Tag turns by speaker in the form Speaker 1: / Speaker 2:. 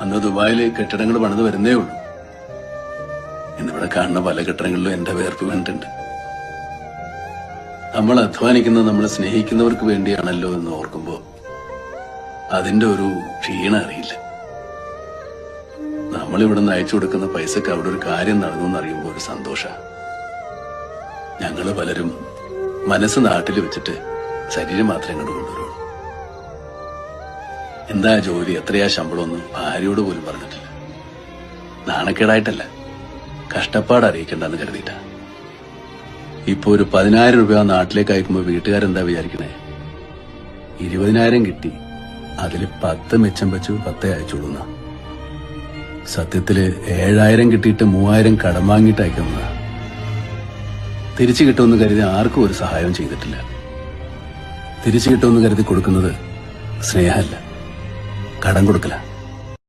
Speaker 1: അന്ന് ദുബായില് കെട്ടിടങ്ങൾ പണിത് വരുന്നേ ഉള്ളൂ. ഇന്നിവിടെ കാണുന്ന പല കെട്ടിടങ്ങളിലും എന്റെ വേർപ്പ് കണ്ടിട്ടുണ്ട്. നമ്മൾ അധ്വാനിക്കുന്നത് നമ്മളെ സ്നേഹിക്കുന്നവർക്ക് വേണ്ടിയാണല്ലോ എന്ന് ഓർക്കുമ്പോ അതിന്റെ ഒരു ക്ഷീണം അറിയില്ല. നമ്മളിവിടെ നിന്ന് അയച്ചു കൊടുക്കുന്ന പൈസക്ക് അവിടെ ഒരു കാര്യം നടന്നു എന്നറിയുമ്പോൾ ഒരു സന്തോഷ. ഞങ്ങള് പലരും മനസ്സ് നാട്ടിൽ വെച്ചിട്ട് ശരീരം മാത്രമേ ഇങ്ങോട്ട് കൊണ്ടുവരുള്ളൂ. എന്താ ജോലി, എത്രയാ ശമ്പളമൊന്നും ഭാര്യയോട് പോലും പറഞ്ഞിട്ടില്ല. നാണക്കേടായിട്ടല്ല, കഷ്ടപ്പാട് അറിയിക്കണ്ടെന്ന് കരുതിയിട്ട. ഇപ്പൊ ഒരു 10,000 രൂപ നാട്ടിലേക്ക് അയക്കുമ്പോ വീട്ടുകാരെന്താ വിചാരിക്കണേ? 20,000 കിട്ടി, അതില് 10 മിച്ചം വെച്ചു 10 അയച്ചോളുന്ന. സത്യത്തില് 7,000 കിട്ടിയിട്ട് 3,000 കടം വാങ്ങിയിട്ട് അയക്കുന്ന. തിരിച്ചു കിട്ടുമെന്ന് കരുതി ആർക്കും ഒരു സഹായം ചെയ്തിട്ടില്ല. തിരിച്ചു കിട്ടുമെന്ന് കരുതി കൊടുക്കുന്നത് സ്നേഹമല്ല, കടം കൊടുക്കല.